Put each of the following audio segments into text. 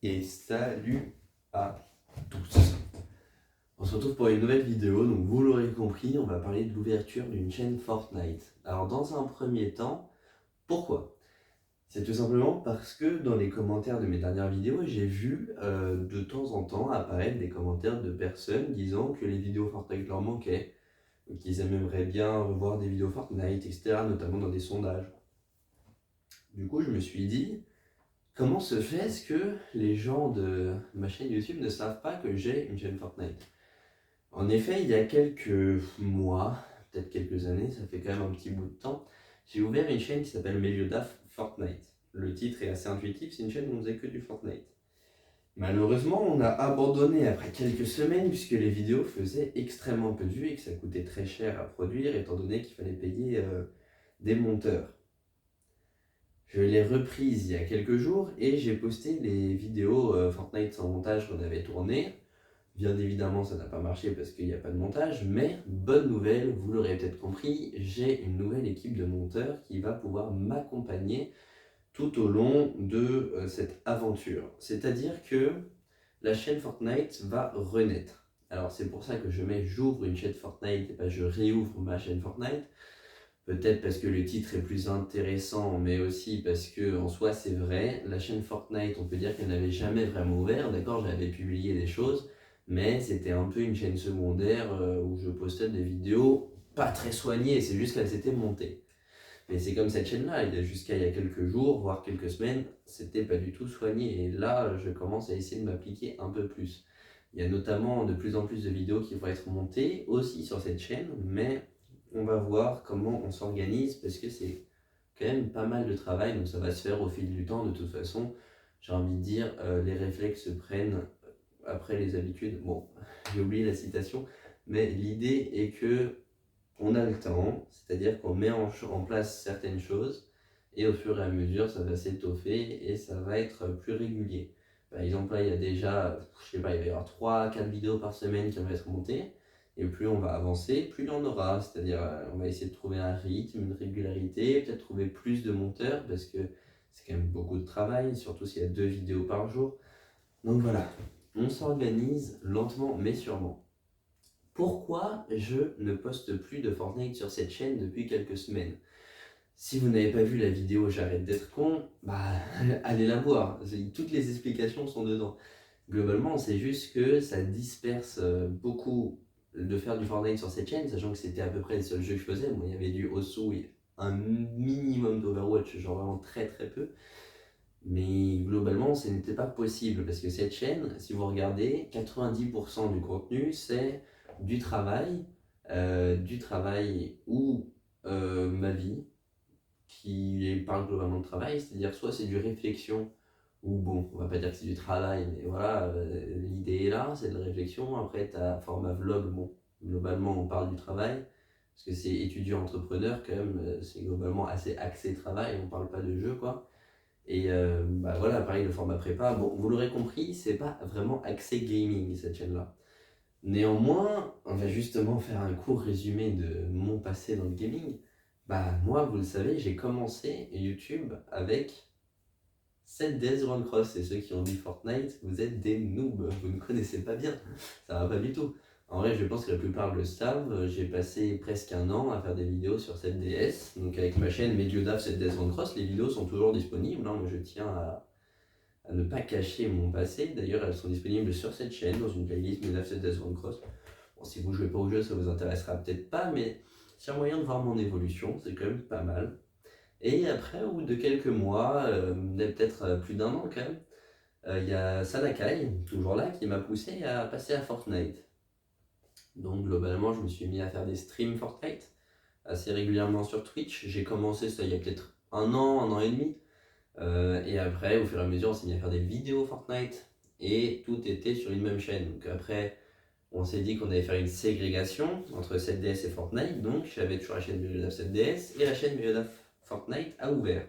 Et salut à tous. On se retrouve pour une nouvelle vidéo, donc vous l'aurez compris, on va parler de l'ouverture d'une chaîne Fortnite. Alors dans un premier temps, pourquoi? C'est tout simplement parce que dans les commentaires de mes dernières vidéos, j'ai vu de temps en temps apparaître des commentaires de personnes disant que les vidéos Fortnite leur manquaient, qu'ils aimeraient bien revoir des vidéos Fortnite, etc., notamment dans des sondages. Du coup, je me suis dit, comment se fait-ce que les gens de ma chaîne YouTube ne savent pas que j'ai une chaîne Fortnite? En effet, il y a quelques mois, peut-être quelques années, ça fait quand même un petit bout de temps, j'ai ouvert une chaîne qui s'appelle Meliodaf Fortnite. Le titre est assez intuitif, c'est une chaîne où on faisait que du Fortnite. Malheureusement, on a abandonné après quelques semaines puisque les vidéos faisaient extrêmement peu de vues et que ça coûtait très cher à produire étant donné qu'il fallait payer des monteurs. Je l'ai reprise il y a quelques jours et j'ai posté les vidéos Fortnite sans montage qu'on avait tournées. Bien évidemment, ça n'a pas marché parce qu'il n'y a pas de montage, mais bonne nouvelle, vous l'aurez peut-être compris, j'ai une nouvelle équipe de monteurs qui va pouvoir m'accompagner tout au long de cette aventure. C'est-à-dire que la chaîne Fortnite va renaître. Alors c'est pour ça que j'ouvre une chaîne Fortnite et pas je réouvre ma chaîne Fortnite. Peut-être parce que le titre est plus intéressant, mais aussi parce que en soi c'est vrai, la chaîne Fortnite, on peut dire qu'elle n'avait jamais vraiment ouvert, d'accord, j'avais publié des choses, mais c'était un peu une chaîne secondaire où je postais des vidéos pas très soignées, c'est juste qu'elle s'était montée. Mais c'est comme cette chaîne-là, jusqu'à il y a quelques jours, voire quelques semaines, c'était pas du tout soigné, et là je commence à essayer de m'appliquer un peu plus. Il y a notamment de plus en plus de vidéos qui vont être montées aussi sur cette chaîne, mais on va voir comment on s'organise parce que c'est quand même pas mal de travail, donc ça va se faire au fil du temps de toute façon. J'ai envie de dire, les réflexes se prennent après les habitudes. Bon, j'ai oublié la citation, mais l'idée est que on a le temps, c'est-à-dire qu'on met en place certaines choses et au fur et à mesure ça va s'étoffer et ça va être plus régulier. Par exemple là il y a déjà, je sais pas, il va y avoir 3-4 vidéos par semaine qui vont être montées et plus on va avancer, plus il y en aura, c'est-à-dire on va essayer de trouver un rythme, une régularité, peut-être trouver plus de monteurs parce que c'est quand même beaucoup de travail, surtout s'il y a 2 vidéos par jour. Donc voilà, on s'organise lentement mais sûrement. Pourquoi je ne poste plus de Fortnite sur cette chaîne depuis quelques semaines? Si vous n'avez pas vu la vidéo J'arrête d'être con, bah allez la voir, toutes les explications sont dedans. Globalement, c'est juste que ça disperse beaucoup de faire du Fortnite sur cette chaîne, sachant que c'était à peu près les seuls jeux que je faisais. Moi, il y avait du Osu et un minimum d'Overwatch, genre vraiment très très peu. Mais globalement, ce n'était pas possible parce que cette chaîne, si vous regardez, 90% du contenu, c'est du travail ou ma vie, qui parle globalement de travail, c'est-à-dire soit c'est du réflexion, ou bon, on va pas dire que c'est du travail, mais voilà, l'idée est là, c'est de la réflexion. Après, tu as format vlog, bon, globalement, on parle du travail, parce que c'est étudiant entrepreneur quand même, c'est globalement assez axé travail, on parle pas de jeu, quoi. Et bah voilà, pareil, le format prépa, bon, vous l'aurez compris, c'est pas vraiment axé gaming cette chaîne-là. Néanmoins, on va justement faire un court résumé de mon passé dans le gaming. Bah moi, vous le savez, j'ai commencé YouTube avec 7DS Run Cross, et ceux qui ont dit Fortnite, vous êtes des noobs, vous ne connaissez pas bien, ça va pas du tout. En vrai, je pense que la plupart le savent, j'ai passé presque un an à faire des vidéos sur 7DS, donc avec ma chaîne Mediodaf 7DS Run Cross, les vidéos sont toujours disponibles, hein. Moi je tiens à ne pas cacher mon passé, d'ailleurs elles sont disponibles sur cette chaîne, dans une playlist Mediodaf 7DS Run Cross. Bon, si vous jouez pas au jeu, ça vous intéressera peut-être pas, mais c'est un moyen de voir mon évolution, c'est quand même pas mal. Et après, au bout de quelques mois, peut-être plus d'un an quand même, il y a Sanakai, toujours là, qui m'a poussé à passer à Fortnite. Donc globalement, je me suis mis à faire des streams Fortnite assez régulièrement sur Twitch. J'ai commencé ça il y a peut-être un an et demi. Et après, au fur et à mesure, on s'est mis à faire des vidéos Fortnite et tout était sur une même chaîne. Donc après, on s'est dit qu'on allait faire une ségrégation entre 7DS et Fortnite. Donc j'avais toujours la chaîne Melodaf 7DS et la chaîne Melodaf Fortnite a ouvert.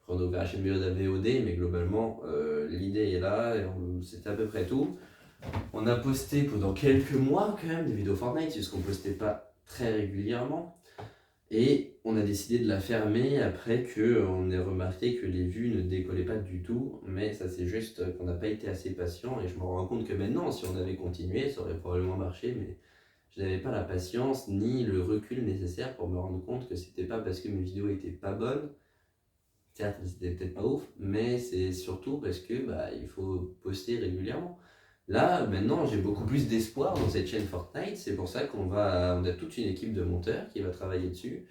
On a ouvert la chaîne Melodaf VOD, mais globalement, l'idée est là, et c'était à peu près tout. On a posté pendant quelques mois quand même des vidéos Fortnite, puisqu'on postait pas très régulièrement. Et on a décidé de la fermer après qu'on ait remarqué que les vues ne décollaient pas du tout. Mais ça, c'est juste qu'on n'a pas été assez patient. Et je me rends compte que maintenant, si on avait continué, ça aurait probablement marché. Mais je n'avais pas la patience ni le recul nécessaire pour me rendre compte que c'était pas parce que mes vidéos étaient pas bonnes. Certes, c'était peut-être pas ouf, mais c'est surtout parce que il faut poster régulièrement. Là, maintenant, j'ai beaucoup plus d'espoir dans cette chaîne Fortnite. C'est pour ça on a toute une équipe de monteurs qui va travailler dessus.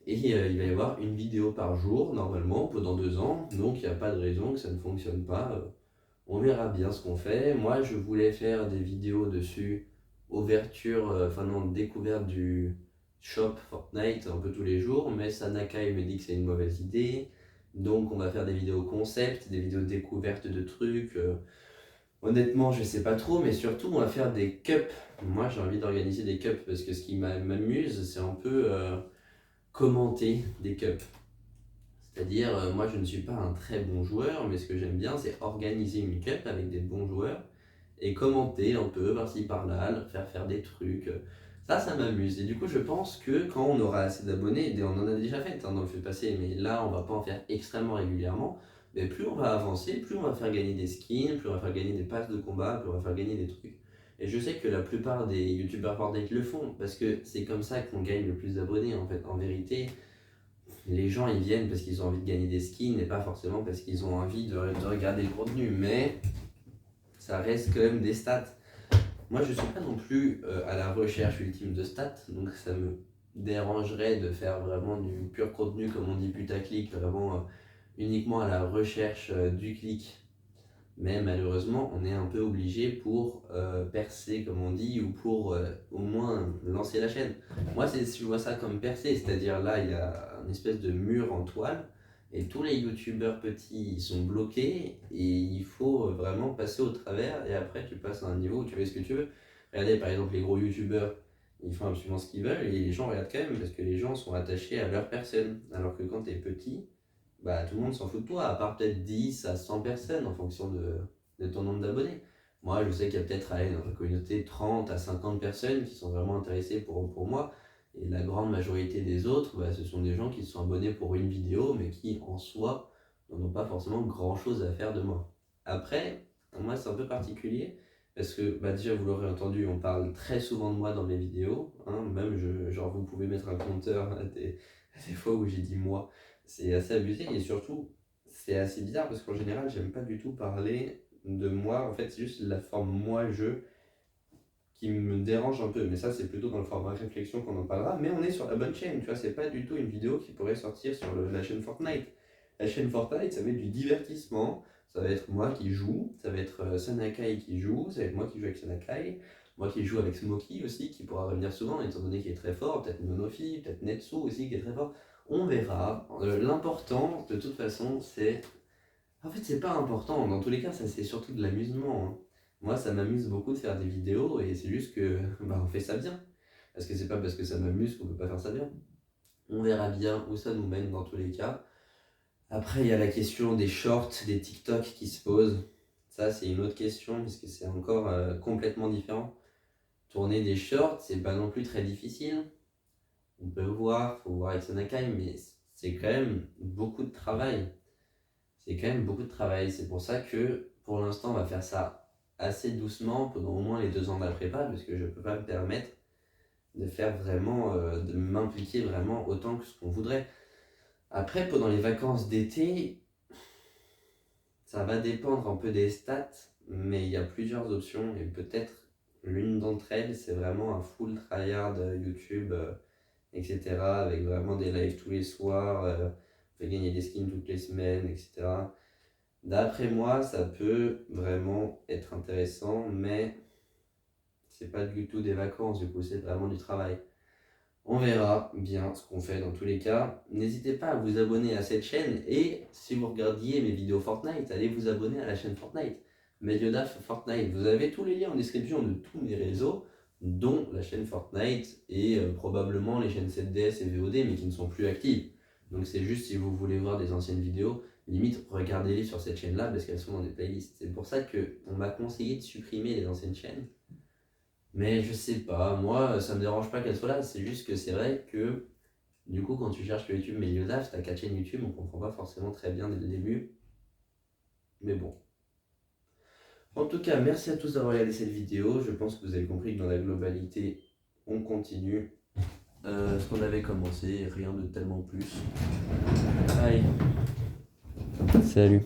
Et il va y avoir une vidéo par jour, normalement, pendant 2 ans. Donc, il n'y a pas de raison que ça ne fonctionne pas. On verra bien ce qu'on fait. Moi, je voulais faire des vidéos dessus, ouverture, enfin non, découverte du shop Fortnite un peu tous les jours. Mais Sanakai me dit que c'est une mauvaise idée. Donc, on va faire des vidéos concept, des vidéos de découverte de trucs. Honnêtement, je sais pas trop, mais surtout, on va faire des cups. Moi, j'ai envie d'organiser des cups parce que ce qui m'amuse, c'est un peu commenter des cups. C'est-à-dire, moi, je ne suis pas un très bon joueur, mais ce que j'aime bien, c'est organiser une cup avec des bons joueurs et commenter un peu par-ci par-là, leur faire des trucs. Ça m'amuse. Et du coup, je pense que quand on aura assez d'abonnés, et on en a déjà fait dans le fait passé, mais là, on va pas en faire extrêmement régulièrement, mais plus on va avancer, plus on va faire gagner des skins, plus on va faire gagner des passes de combat, plus on va faire gagner des trucs. Et je sais que la plupart des youtubeurs Fortnite le font, parce que c'est comme ça qu'on gagne le plus d'abonnés en fait. En vérité, les gens ils viennent parce qu'ils ont envie de gagner des skins et pas forcément parce qu'ils ont envie de regarder le contenu, mais ça reste quand même des stats. Moi, je suis pas non plus à la recherche ultime de stats, donc ça me dérangerait de faire vraiment du pur contenu, comme on dit, putaclic, vraiment uniquement à la recherche du clic. Mais malheureusement, on est un peu obligé pour percer, comme on dit, ou pour au moins lancer la chaîne. Moi, je vois ça comme percer, c'est-à-dire là, il y a une espèce de mur en toile, et tous les youtubeurs petits ils sont bloqués, et il faut vraiment passer au travers, et après tu passes à un niveau où tu fais ce que tu veux. Regardez par exemple les gros youtubeurs, ils font absolument ce qu'ils veulent, et les gens regardent quand même, parce que les gens sont attachés à leur personne. Alors que quand tu es petit, tout le monde s'en fout de toi, à part peut-être 10 à 100 personnes en fonction de ton nombre d'abonnés. Moi, je sais qu'il y a peut-être dans la communauté 30 à 50 personnes qui sont vraiment intéressées pour moi. Et la grande majorité des autres, ce sont des gens qui se sont abonnés pour une vidéo, mais qui en soi n'en ont pas forcément grand-chose à faire de moi. Après, moi, c'est un peu particulier, parce que déjà, vous l'aurez entendu, on parle très souvent de moi dans mes vidéos. Hein, même, genre, vous pouvez mettre un compteur à des fois où j'ai dit moi. C'est assez abusé et surtout, c'est assez bizarre parce qu'en général, j'aime pas du tout parler de moi. En fait, c'est juste la forme moi-je qui me dérange un peu. Mais ça, c'est plutôt dans le format réflexion qu'on en parlera. Mais on est sur la bonne chaîne, tu vois. C'est pas du tout une vidéo qui pourrait sortir sur la chaîne Fortnite. La chaîne Fortnite, ça va être du divertissement. Ça va être moi qui joue. Ça va être Sanakai qui joue. Ça va être moi qui joue avec Sanakai. Moi qui joue avec Smokey aussi, qui pourra revenir souvent, étant donné qu'il est très fort. Peut-être Nonofi, peut-être Netsu aussi, qui est très fort. On verra. L'important, de toute façon, c'est. En fait, c'est pas important. Dans tous les cas, ça c'est surtout de l'amusement. Hein. Moi, ça m'amuse beaucoup de faire des vidéos et c'est juste que on fait ça bien. Parce que c'est pas parce que ça m'amuse qu'on peut pas faire ça bien. On verra bien où ça nous mène dans tous les cas. Après, il y a la question des shorts, des TikTok qui se posent. Ça, c'est une autre question parce que c'est encore complètement différent. Tourner des shorts, c'est pas non plus très difficile. On peut voir, faut voir avec Sonakai, mais c'est quand même beaucoup de travail. C'est quand même beaucoup de travail. C'est pour ça que pour l'instant, on va faire ça assez doucement pendant au moins les 2 ans de la prépa, parce que je ne peux pas me permettre de faire vraiment, de m'impliquer vraiment autant que ce qu'on voudrait. Après, pendant les vacances d'été, ça va dépendre un peu des stats, mais il y a plusieurs options et peut-être l'une d'entre elles, c'est vraiment un full tryhard YouTube, etc. Avec vraiment des lives tous les soirs, on fait gagner des skins toutes les semaines, etc. D'après moi, ça peut vraiment être intéressant, mais c'est pas du tout des vacances, du coup, c'est vraiment du travail. On verra bien ce qu'on fait dans tous les cas. N'hésitez pas à vous abonner à cette chaîne et si vous regardiez mes vidéos Fortnite, allez vous abonner à la chaîne Fortnite. Mediodaf Fortnite. Vous avez tous les liens en description de tous mes réseaux, dont la chaîne Fortnite et probablement les chaînes 7DS et VOD, mais qui ne sont plus actives. Donc c'est juste si vous voulez voir des anciennes vidéos, limite regardez-les sur cette chaîne-là parce qu'elles sont dans des playlists. C'est pour ça qu'on m'a conseillé de supprimer les anciennes chaînes. Mais je sais pas, moi ça me dérange pas qu'elles soient là, c'est juste que c'est vrai que Du coup, quand tu cherches le YouTube Méliosaf, t'as 4 chaînes YouTube, on comprend pas forcément très bien dès le début. Mais bon. En tout cas, merci à tous d'avoir regardé cette vidéo. Je pense que vous avez compris que dans la globalité, on continue ce qu'on avait commencé, rien de tellement plus. Allez, salut.